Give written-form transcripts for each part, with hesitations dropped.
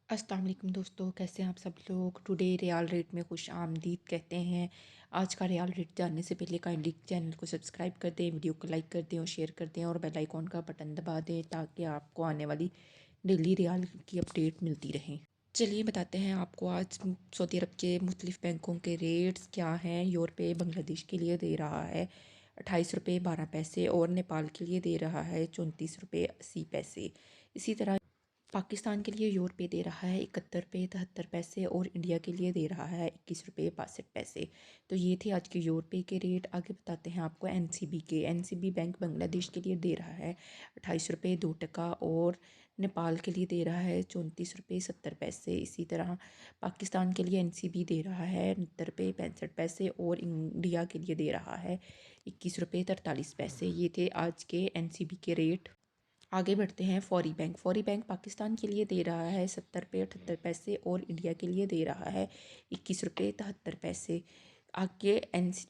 अस्सलाम वालेकुम दोस्तों, कैसे हैं आप सब लोग। टुडे रियाल रेट में खुश आमदीद कहते हैं। आज का रियाल रेट जानने से पहले काइंडली चैनल को सब्सक्राइब कर दें, वीडियो को लाइक कर दें और शेयर कर दें और बेल आइकॉन का बटन दबा दें ताकि आपको आने वाली डेली रियाल की अपडेट मिलती रहे। चलिए बताते हैं आपको आज सऊदी अरब के मुख्तलिफ बैंकों के रेट्स क्या हैं। यूरो बांग्लादेश के लिए दे रहा है 28 रुपये 12 पैसे और नेपाल के लिए दे रहा है 34 रुपये 80 पैसे। इसी तरह पाकिस्तान के लिए यूरो दे रहा है 71 रुपये 73 पैसे और इंडिया के लिए दे रहा है 21 रुपये 62 पैसे। तो ये थे आज के यूरो के रेट। आगे बताते हैं आपको एनसीबी के। एनसीबी बैंक बांग्लादेश के लिए दे रहा है 28 रुपये 2 और नेपाल के लिए दे रहा है 34 रुपये 70 पैसे। इसी तरह पाकिस्तान के लिए एनसीबी दे रहा है 69 रुपये 65 पैसे और इंडिया के लिए दे रहा है 21 रुपये 43 पैसे। ये थे आज के एनसीबी के रेट। आगे बढ़ते हैं फौरी बैंक। फौरी बैंक पाकिस्तान के लिए दे रहा है 70 रुपये 78 पैसे और इंडिया के लिए दे रहा है 21 रुपये 73 पैसे। आगे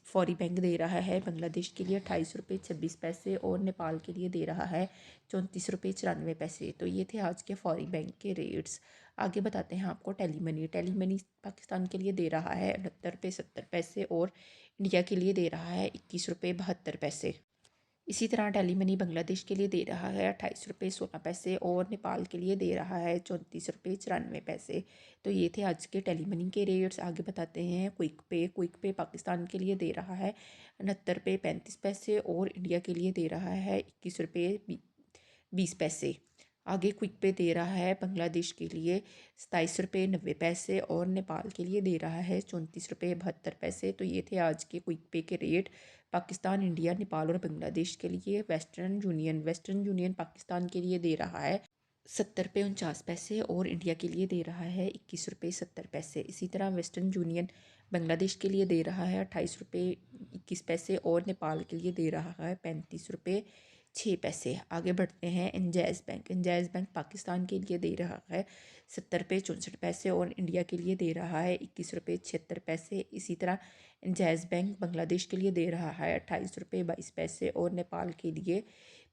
फौरी बैंक दे रहा है बांग्लादेश के लिए 28 रुपये 26 पैसे और नेपाल के लिए दे रहा है 34 रुपये 94 पैसे। तो ये थे आज के फौरी बैंक के रेट्स। आगे बताते हैं आपको tele money. Tele money Pakistan के लिए दे रहा है 69 रुपये 70 पैसे और इंडिया के लिए दे रहा है 21 रुपये 72 पैसे। इसी तरह टेली मनी बांग्लादेश के लिए दे रहा है 28 रुपये 16 पैसे और नेपाल के लिए दे रहा है 34 रुपये 94 पैसे। तो ये थे आज के टेली मनी के रेट्स। आगे बताते हैं क्विक पे। क्विक पे पाकिस्तान के लिए दे रहा है 69 रुपये 35 पैसे और इंडिया के लिए दे रहा है 21 रुपये 20 पैसे। आगे क्विक पे दे रहा है बांग्लादेश के लिए 27 रुपये 90 पैसे और नेपाल के लिए दे रहा है 34 रुपये 72 पैसे। तो ये थे आज के क्विक पे के रेट पाकिस्तान, इंडिया, नेपाल और बांग्लादेश के लिए। वेस्टर्न यूनियन पाकिस्तान के लिए दे रहा है 70 रुपये 49 पैसे और इंडिया के लिए दे रहा है 21 रुपये 70 पैसे। इसी तरह वेस्टर्न यूनियन बांग्लादेश के लिए दे रहा है 28 रुपये 21 पैसे और नेपाल के लिए दे रहा है 35 रुपये 6 पैसे। आगे बढ़ते हैं इंजाज़ बैंक। इंजाज़ बैंक पाकिस्तान के लिए दे रहा है 70 रुपये 64 पैसे और इंडिया के लिए दे रहा है 21 रुपये 76 पैसे। इसी तरह इंजाज़ बैंक बांग्लादेश के लिए दे रहा है 28 रुपये 22 पैसे और नेपाल के लिए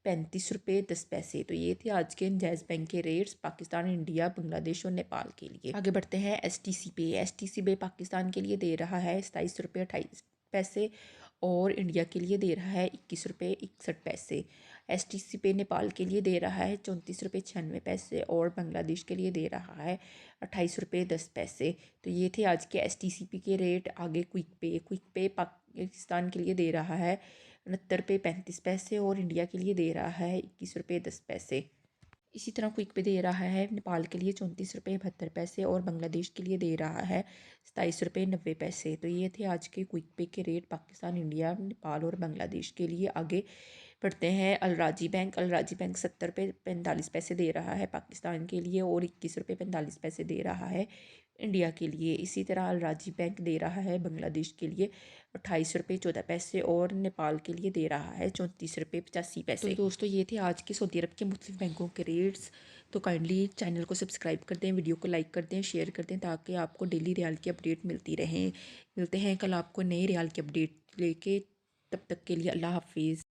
35 रुपये 10 पैसे। तो ये थे आज के इंजाज़ बैंक के रेट्स पाकिस्तान, इंडिया, बांग्लादेश और नेपाल के लिए। आगे बढ़ते हैं एसटीसी पे। एसटीसी पे पाकिस्तान के लिए दे रहा है 27 रुपये 28 पैसे और इंडिया के लिए दे रहा है 21 रुपये 61 पैसे। एसटीसी पे नेपाल के लिए दे रहा है 34 रुपये 96 पैसे और बांग्लादेश के लिए दे रहा है 28 रुपये 10 पैसे। तो ये थे आज के एसटीसीपी के रेट। आगे क्विक पे पाकिस्तान के लिए दे रहा है 69 रुपये 35 पैसे और इंडिया के लिए दे रहा है 21 रुपये 10 पैसे। इसी तरह क्विक पे दे रहा है नेपाल के लिए 34 रुपये 72 पैसे और बांग्लादेश के लिए दे रहा है 27 रुपये 90 पैसे। तो ये थे आज के क्विक पे के रेट पाकिस्तान, इंडिया, नेपाल और बांग्लादेश के लिए। आगे बढ़ते हैं अलराजी बैंक। अलराजी बैंक 70 रुपये 45 पैसे दे रहा है पाकिस्तान के लिए और 21 रुपये 45 पैसे दे रहा है इंडिया के लिए। इसी तरह अलराजी बैंक दे रहा है बांग्लादेश के लिए 28 रुपये 14 पैसे और नेपाल के लिए दे रहा है 34 रुपये 85 पैसे। तो दोस्तों ये थे आज के सऊदी अरब के मुख्तलिफ बैंकों के रेट्स। तो काइंडली चैनल को सब्सक्राइब कर दें, वीडियो को लाइक कर दें, शेयर कर दें ताकि आपको डेली रियाल की अपडेट मिलती रहे। मिलते हैं कल आपको नए रियाल की अपडेट लेके। तब तक के लिए अल्लाह हाफिज़।